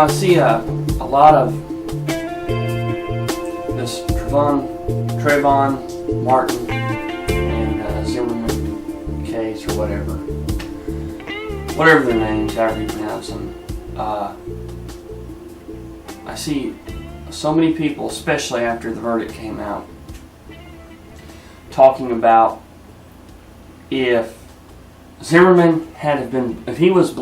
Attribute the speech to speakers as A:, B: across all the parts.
A: I see a lot of this Trayvon Martin and Zimmerman case or whatever their names, however you pronounce them. I see so many people, especially after the verdict came out, talking about if Zimmerman if he was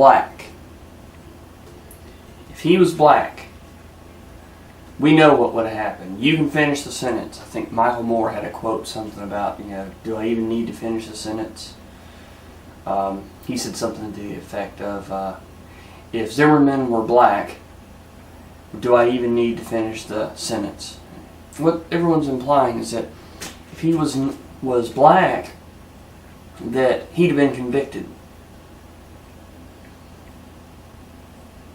A: black, we know what would have happened. You can finish the sentence. I think Michael Moore had a quote, something about, do I even need to finish the sentence? He said something to the effect of, if Zimmerman were black, do I even need to finish the sentence? What everyone's implying is that if he was black, that he'd have been convicted.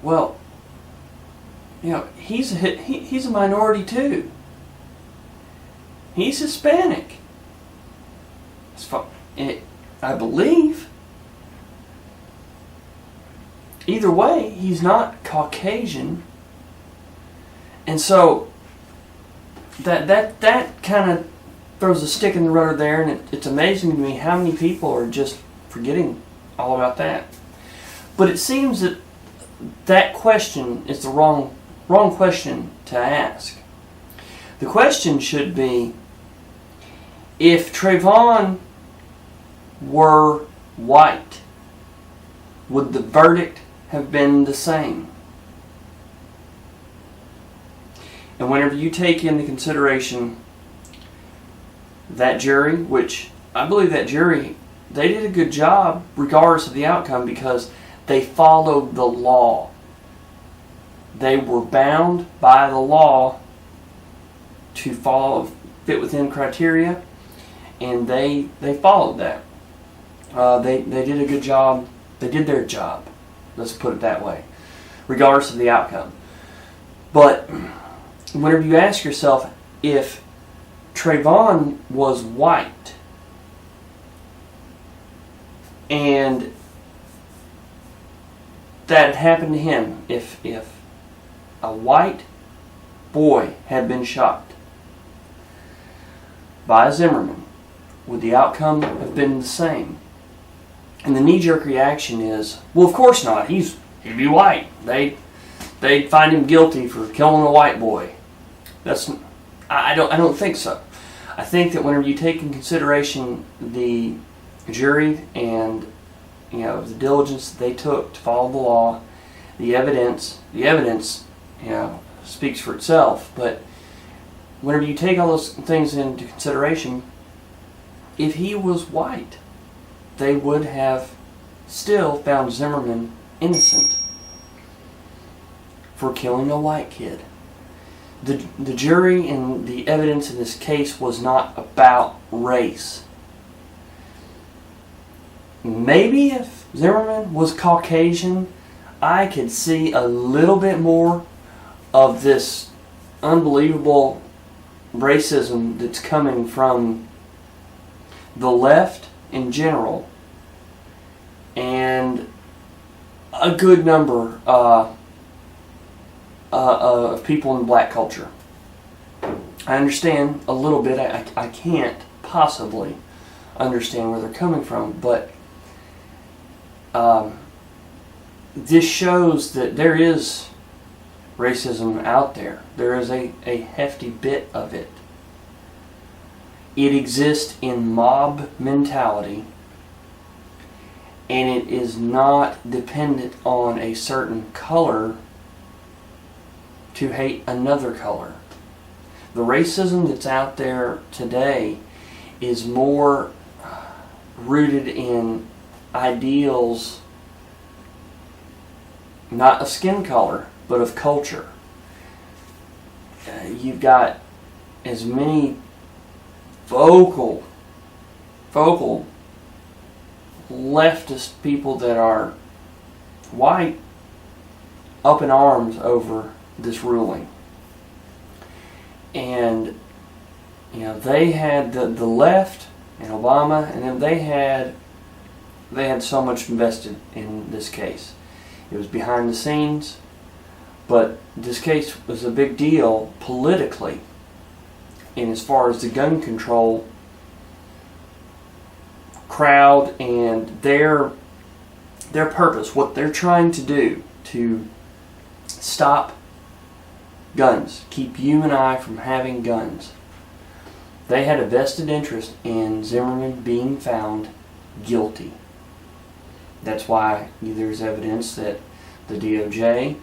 A: Well, he's a minority too. He's Hispanic, I believe. Either way, he's not Caucasian, and so that kind of throws a stick in the road there, and it's amazing to me how many people are just forgetting all about that. But it seems that question is the wrong question to ask. The question should be, if Trayvon were white, would the verdict have been the same? And whenever you take into consideration that jury, which I believe that jury, they did a good job regardless of the outcome because they followed the law. They were bound by the law to fit within criteria, and they followed that. They did a good job. They did their job. Let's put it that way, regardless of the outcome. But whenever you ask yourself, if Trayvon was white and that had happened to him, if a white boy had been shot by Zimmerman, would the outcome have been the same? And the knee-jerk reaction is, well, of course not. He'd be white. They'd find him guilty for killing a white boy. I don't think so. I think that whenever you take in consideration the jury and the diligence that they took to follow the law, the evidence speaks for itself. But whenever you take all those things into consideration, if he was white, they would have still found Zimmerman innocent for killing a white kid. The jury and the evidence in this case was not about race. Maybe if Zimmerman was Caucasian, I could see a little bit more of this unbelievable racism that's coming from the left in general and a good number of people in black culture. I understand a little bit. I can't possibly understand where they're coming from, but this shows that there is racism out there. There is a hefty bit of it. It exists in mob mentality, and it is not dependent on a certain color to hate another color. The racism that's out there today is more rooted in ideals, not of skin color, but of culture. You've got as many vocal leftist people that are white up in arms over this ruling. And they had the left and Obama, and then they had so much invested in this case. It was behind the scenes. But this case was a big deal politically, and as far as the gun control crowd and their purpose, what they're trying to do to stop guns, keep you and I from having guns. They had a vested interest in Zimmerman being found guilty. That's why there's evidence that the DOJ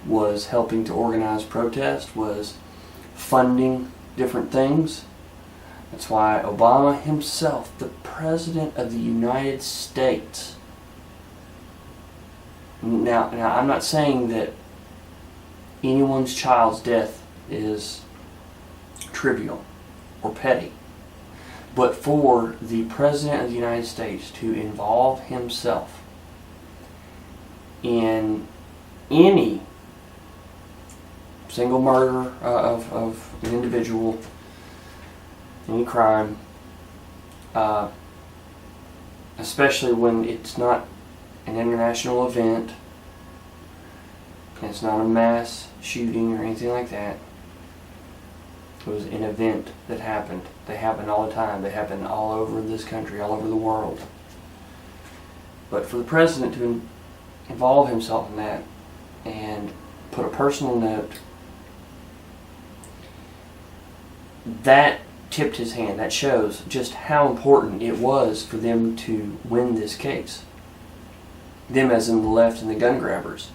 A: was helping to organize protest, was funding different things. That's why Obama himself, the President of the United States. Now I'm not saying that anyone's child's death is trivial or petty, but for the President of the United States to involve himself in any single murder of an individual, any crime, especially when it's not an international event, and it's not a mass shooting or anything like that. It was an event that happened. They happen all the time. They happen all over this country, all over the world. But for the President to involve himself in that and put a personal note, that tipped his hand. That shows just how important it was for them to win this case. Them as in the left and the gun grabbers.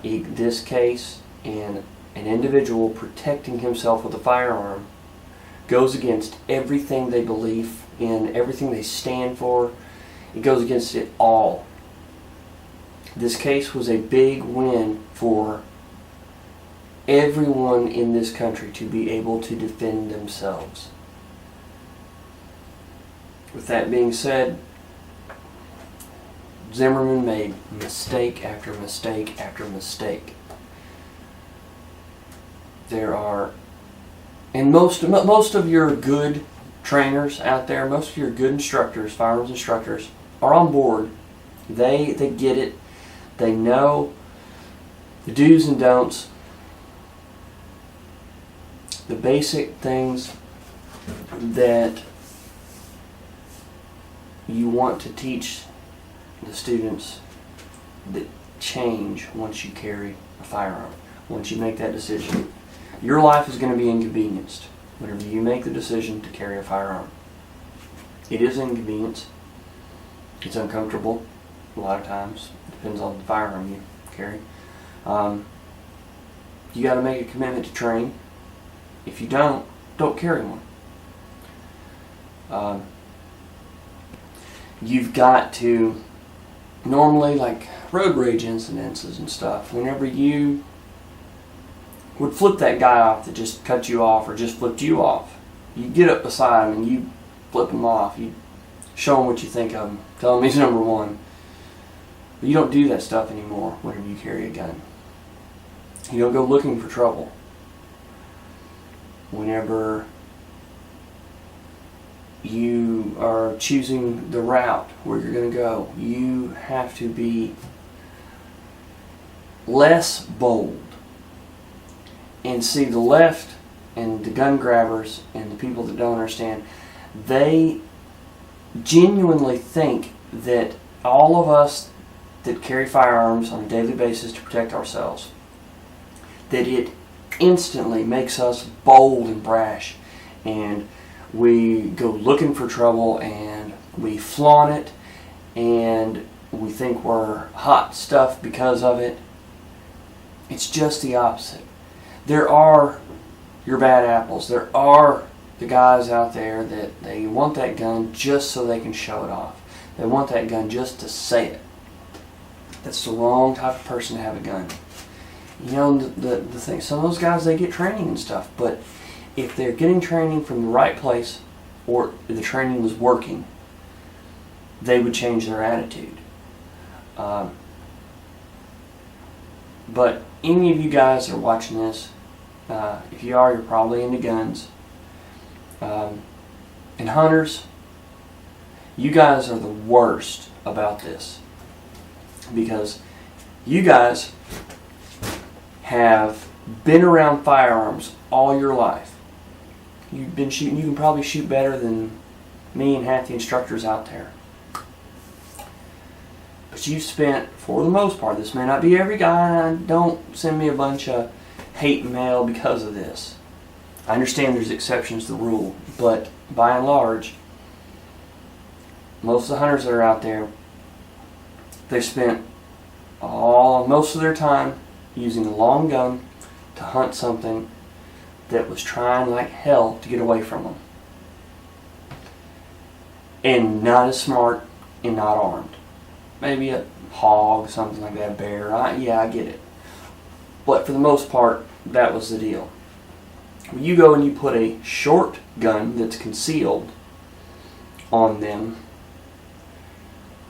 A: This case and an individual protecting himself with a firearm goes against everything they believe in, everything they stand for. It goes against it all. This case was a big win for everyone in this country to be able to defend themselves. With that being said, Zimmerman made mistake after mistake after mistake. There are, and most of your good trainers out there, most of your good instructors, firearms instructors, are on board. They get it. They know the do's and don'ts, the basic things that you want to teach the students that change once you carry a firearm. Once you make that decision, your life is going to be inconvenienced whenever you make the decision to carry a firearm. It is inconvenience. It's uncomfortable a lot of times. Depends on the firearm you carry. You got to make a commitment to train. If you don't carry one. You've got to, normally like road rage incidences and stuff, whenever you would flip that guy off that just cut you off or just flipped you off, you get up beside him and you flip him off. You show him what you think of him. Tell him he's number one. But you don't do that stuff anymore whenever you carry a gun. You don't go looking for trouble. Whenever you are choosing the route where you're going to go, you have to be less bold. And see, the left and the gun grabbers and the people that don't understand, they genuinely think that all of us that carry firearms on a daily basis to protect ourselves, that it instantly makes us bold and brash, and we go looking for trouble and we flaunt it and we think we're hot stuff because of it. It's just the opposite. There are your bad apples. There are the guys out there that they want that gun just so they can show it off. They want that gun just to say it. That's the wrong type of person to have a gun. You know, the thing, some of those guys, they get training and stuff, but if they're getting training from the right place or the training was working, they would change their attitude. But any of you guys that are watching this, if you are, you're probably into guns. And hunters, you guys are the worst about this. Because you guys have been around firearms all your life. You've been shooting, you can probably shoot better than me and half the instructors out there. But you've spent, for the most part, this may not be every guy, don't send me a bunch of hate mail because of this. I understand there's exceptions to the rule, but by and large, most of the hunters that are out there, they've spent most of their time using a long gun to hunt something that was trying like hell to get away from them. And not as smart and not armed. Maybe a hog, something like that, a bear. Yeah, I get it. But for the most part, that was the deal. When you go and you put a short gun that's concealed on them,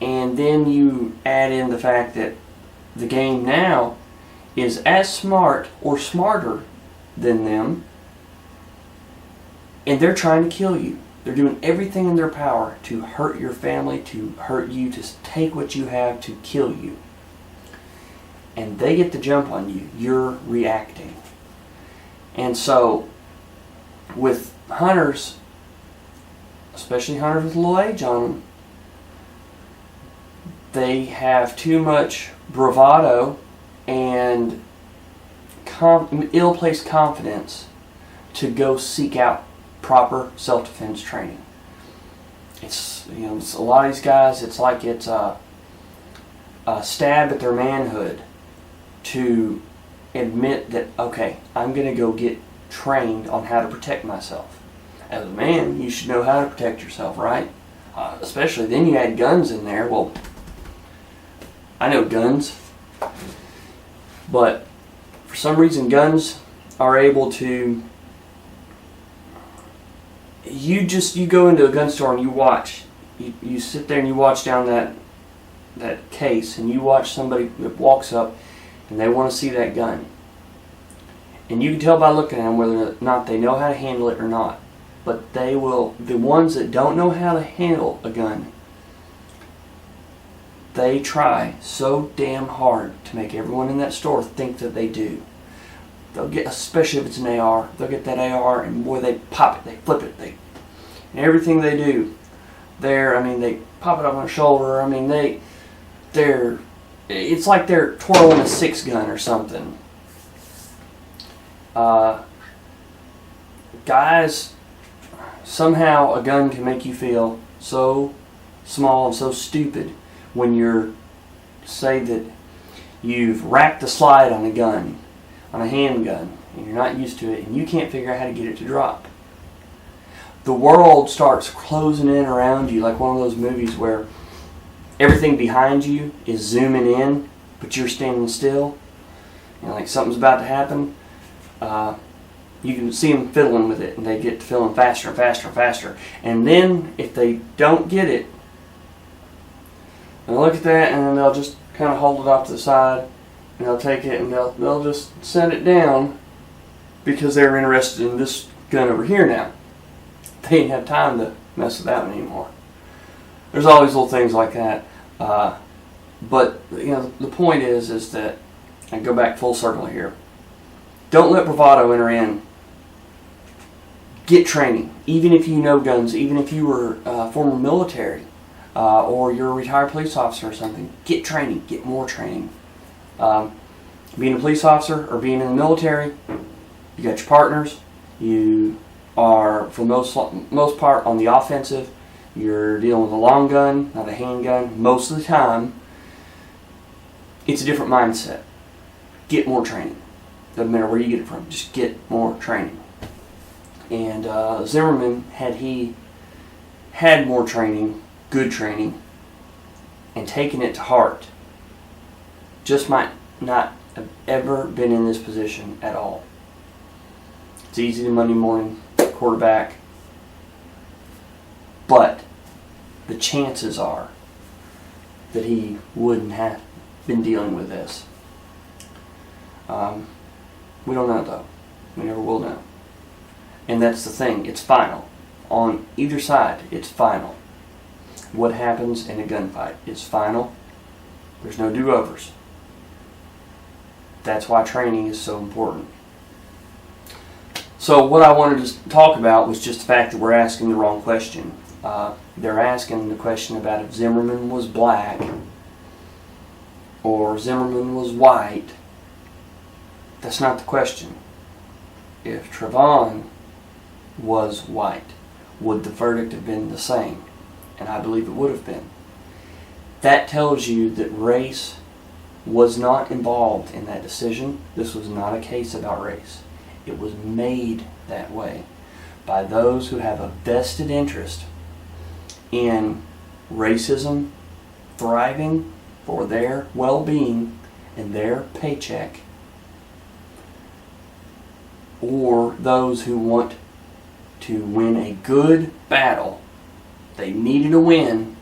A: and then you add in the fact that the game now is as smart or smarter than them, and they're trying to kill you. They're doing everything in their power to hurt your family, to hurt you, to take what you have, to kill you. And they get the jump on you. You're reacting. And so, with hunters, especially hunters with a little age on them, they have too much bravado and ill-placed confidence to go seek out proper self-defense training. It's a lot of these guys. It's like it's a stab at their manhood to admit that, okay, I'm going to go get trained on how to protect myself. As a man, you should know how to protect yourself, right? Especially then you add guns in there. Well, I know guns, but for some reason guns are able to, you go into a gun store and you watch, you sit there and you watch down that case, and you watch somebody that walks up and they want to see that gun, and you can tell by looking at them whether or not they know how to handle it or not. But they will, the ones that don't know how to handle a gun, they try so damn hard to make everyone in that store think that they do. They'll get, especially if it's an AR, they'll get that AR and boy, they pop it, they flip it, and everything they do, they pop it up on their shoulder. It's like they're twirling a 6-gun or something. Guys, somehow a gun can make you feel so small and so stupid when say that you've racked the slide on a gun, on a handgun, and you're not used to it, and you can't figure out how to get it to drop. The world starts closing in around you like one of those movies where everything behind you is zooming in, but you're standing still. Like something's about to happen. You can see them fiddling with it, and they get to fiddling faster and faster and faster. And then, if they don't get it, they'll look at that, and then they'll just kind of hold it off to the side, and they'll take it, and they'll just set it down because they're interested in this gun over here now. They didn't have time to mess with that one anymore. There's always little things like that. But the point is that, I go back full circle here. Don't let bravado enter in. Get training. Even if you know guns, even if you were former military, or you're a retired police officer or something, get training. Get more training. Being a police officer or being in the military, you got your partners. You are, for the most part, on the offensive. You're dealing with a long gun, not a handgun. Most of the time, it's a different mindset. Get more training. Doesn't matter where you get it from. Just get more training. And Zimmerman, had he had more training, good training, and taken it to heart, just might not have ever been in this position at all. It's easy to Monday morning quarterback, but the chances are that he wouldn't have been dealing with this. We don't know though. We never will know. And that's the thing. It's final. On either side, it's final. What happens in a gunfight is final. There's no do-overs. That's why training is so important. So what I wanted to talk about was just the fact that we're asking the wrong question. They're asking the question about if Zimmerman was black or Zimmerman was white. That's not the question. If Trevon was white, would the verdict have been the same? And I believe it would have been. That tells you that race was not involved in that decision. This was not a case about race. It was made that way by those who have a vested interest in racism thriving for their well-being and their paycheck, or those who want to win a good battle they needed to win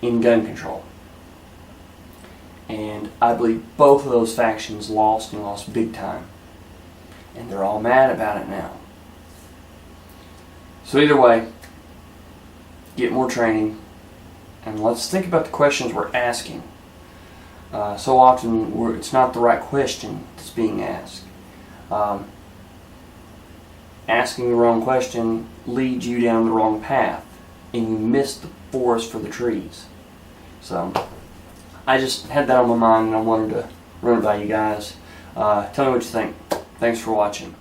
A: in gun control. And I believe both of those factions lost, and lost big time. And they're all mad about it now. So either way, get more training, and let's think about the questions we're asking. So often it's not the right question that's being asked. Asking the wrong question leads you down the wrong path, and you miss the forest for the trees. So I just had that on my mind, and I wanted to run it by you guys. Tell me what you think. Thanks for watching.